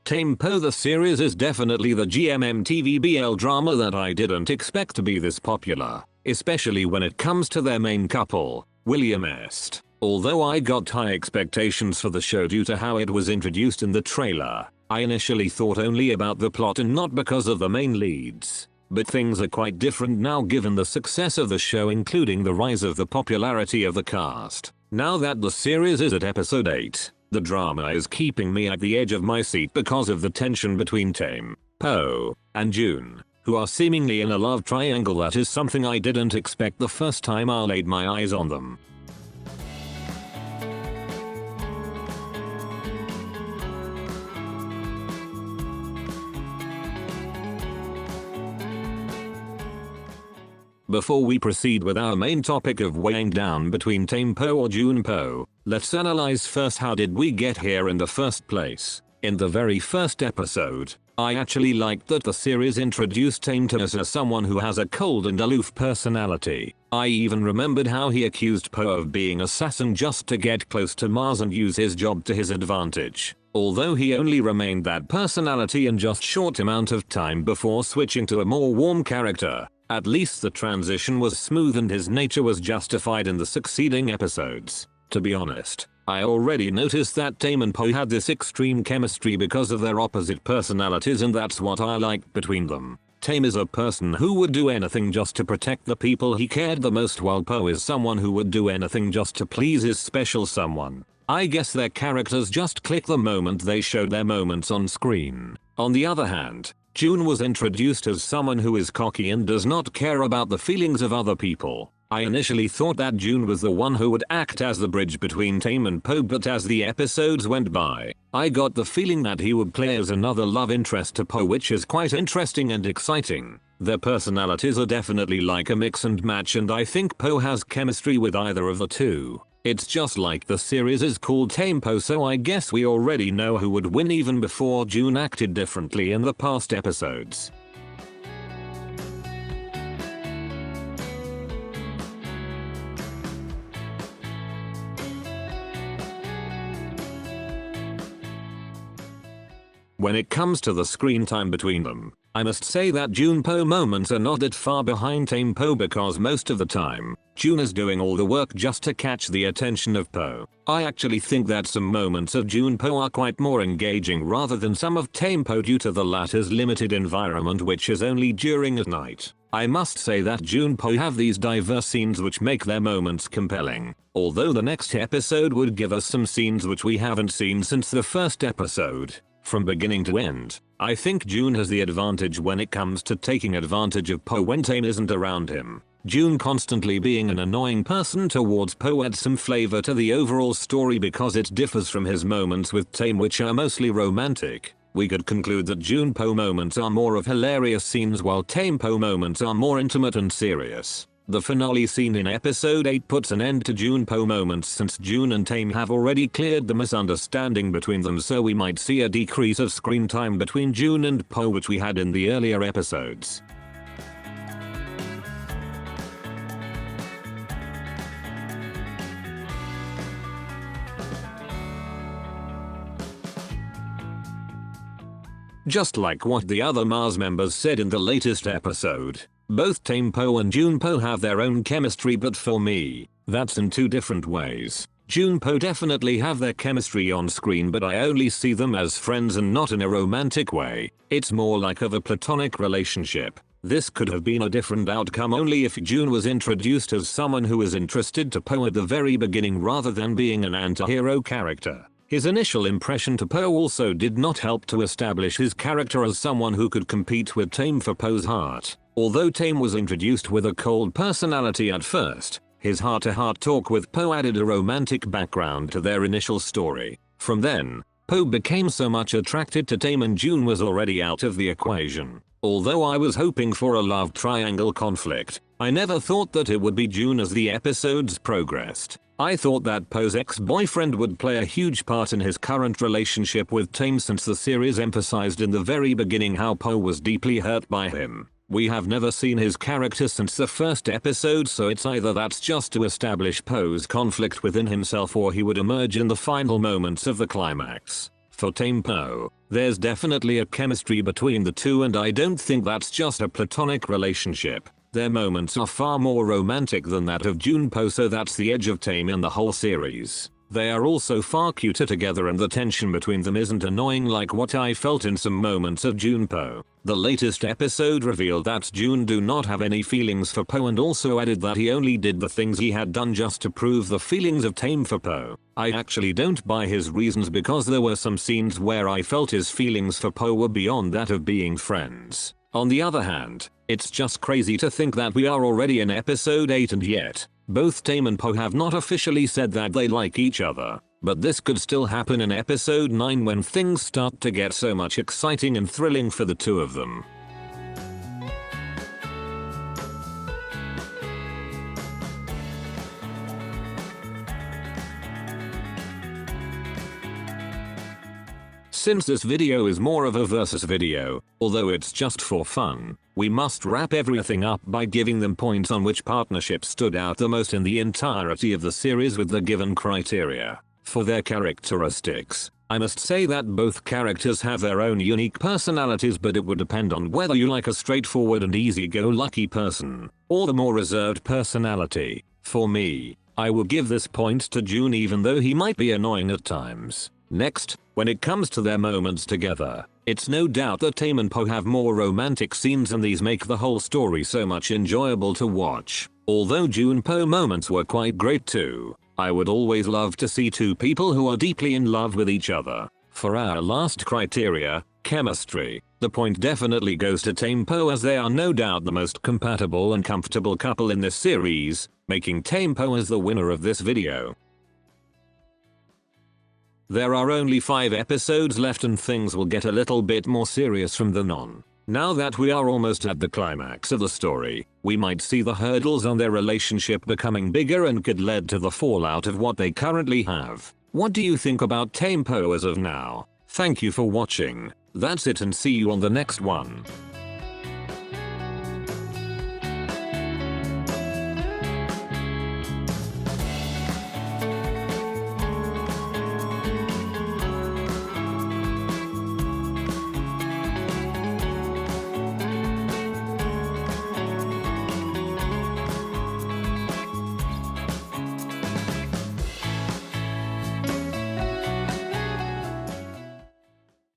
ThamePo the series is definitely the GMMTV BL drama that I didn't expect to be this popular, especially when it comes to their main couple, William Est. Although I got high expectations for the show due to how it was introduced in the trailer, I initially thought only about the plot and not because of the main leads. But things are quite different now given the success of the show, including the rise of the popularity of the cast. Now that the series is at episode 8, the drama is keeping me at the edge of my seat because of the tension between ThamePo and Jun, who are seemingly in a love triangle that is something I didn't expect the first time I laid my eyes on them. Before we proceed with our main topic of weighing down between ThamePo or JunPo, let's analyze first how did we get here in the first place. In the very first episode, I actually liked that the series introduced Thame to us as someone who has a cold and aloof personality. I even remembered how he accused Po of being assassin just to get close to Mars and use his job to his advantage. Although he only remained that personality in just short amount of time before switching to a more warm character. At least the transition was smooth and his nature was justified in the succeeding episodes. To be honest, I already noticed that Thame and Po had this extreme chemistry because of their opposite personalities, and that's what I liked between them. Thame is a person who would do anything just to protect the people he cared the most, while Po is someone who would do anything just to please his special someone. I guess their characters just click the moment they showed their moments on screen. On the other hand, Jun was introduced as someone who is cocky and does not care about the feelings of other people. I initially thought that Jun was the one who would act as the bridge between Thame and Po, but as the episodes went by, I got the feeling that he would play as another love interest to Po, which is quite interesting and exciting. Their personalities are definitely like a mix and match, and I think Po has chemistry with either of the two. It's just like the series is called ThamePo, so I guess we already know who would win even before Jun acted differently in the past episodes. When it comes to the screen time between them, I must say that JunPo moments are not that far behind ThamePo because most of the time, Jun is doing all the work just to catch the attention of Po. I actually think that some moments of JunPo are quite more engaging rather than some of ThamePo due to the latter's limited environment, which is only during at night. I must say that JunPo have these diverse scenes which make their moments compelling, although the next episode would give us some scenes which we haven't seen since the first episode. From beginning to end, I think Jun has the advantage when it comes to taking advantage of Po when Thame isn't around him. Jun constantly being an annoying person towards Po adds some flavor to the overall story because it differs from his moments with Thame, which are mostly romantic. We could conclude that JunPo moments are more of hilarious scenes while ThamePo moments are more intimate and serious. The finale scene in episode 8 puts an end to JunPo moments since Jun and Thame have already cleared the misunderstanding between them, so we might see a decrease of screen time between Jun and Po which we had in the earlier episodes. Just like what the other Mars members said in the latest episode, both ThamePo and JunPo have their own chemistry, but for me, that's in two different ways. JunPo definitely have their chemistry on screen, but I only see them as friends and not in a romantic way. It's more like of a platonic relationship. This could have been a different outcome only if Jun was introduced as someone who is interested to Po at the very beginning rather than being an anti-hero character. His initial impression to Po also did not help to establish his character as someone who could compete with Thame for Po's heart. Although Thame was introduced with a cold personality at first, his heart-to-heart talk with Po added a romantic background to their initial story. From then, Po became so much attracted to Thame and Jun was already out of the equation. Although I was hoping for a love triangle conflict, I never thought that it would be Jun as the episodes progressed. I thought that Po's ex-boyfriend would play a huge part in his current relationship with Thame since the series emphasized in the very beginning how Po was deeply hurt by him. We have never seen his character since the first episode, so it's either that's just to establish Po's conflict within himself or he would emerge in the final moments of the climax. For ThamePo, there's definitely a chemistry between the two, and I don't think that's just a platonic relationship. Their moments are far more romantic than that of JunPo, so that's the edge of Tame in the whole series. They are also far cuter together, and the tension between them isn't annoying like what I felt in some moments of JunPo. The latest episode revealed that Jun do not have any feelings for Po, and also added that he only did the things he had done just to prove the feelings of Tame for Po. I actually don't buy his reasons, because there were some scenes where I felt his feelings for Po were beyond that of being friends. On the other hand, it's just crazy to think that we are already in episode 8 and yet both Tame and Po have not officially said that they like each other. But this could still happen in episode 9 when things start to get so much exciting and thrilling for the two of them. Since this video is more of a versus video, although it's just for fun, we must wrap everything up by giving them points on which partnership stood out the most in the entirety of the series with the given criteria. For their characteristics, I must say that both characters have their own unique personalities, but it would depend on whether you like a straightforward and easy-go-lucky person, or the more reserved personality. For me, I will give this point to Jun, even though he might be annoying at times. Next, when it comes to their moments together, it's no doubt that Tame and Po have more romantic scenes, and these make the whole story so much enjoyable to watch. Although JunPo moments were quite great too, I would always love to see two people who are deeply in love with each other. For our last criteria, chemistry, the point definitely goes to ThamePo, as they are no doubt the most compatible and comfortable couple in this series, making ThamePo as the winner of this video. There are only 5 episodes left and things will get a little bit more serious from then on. Now that we are almost at the climax of the story, we might see the hurdles on their relationship becoming bigger and could lead to the fallout of what they currently have. What do you think about ThamePo as of now? Thank you for watching. That's it, and see you on the next one.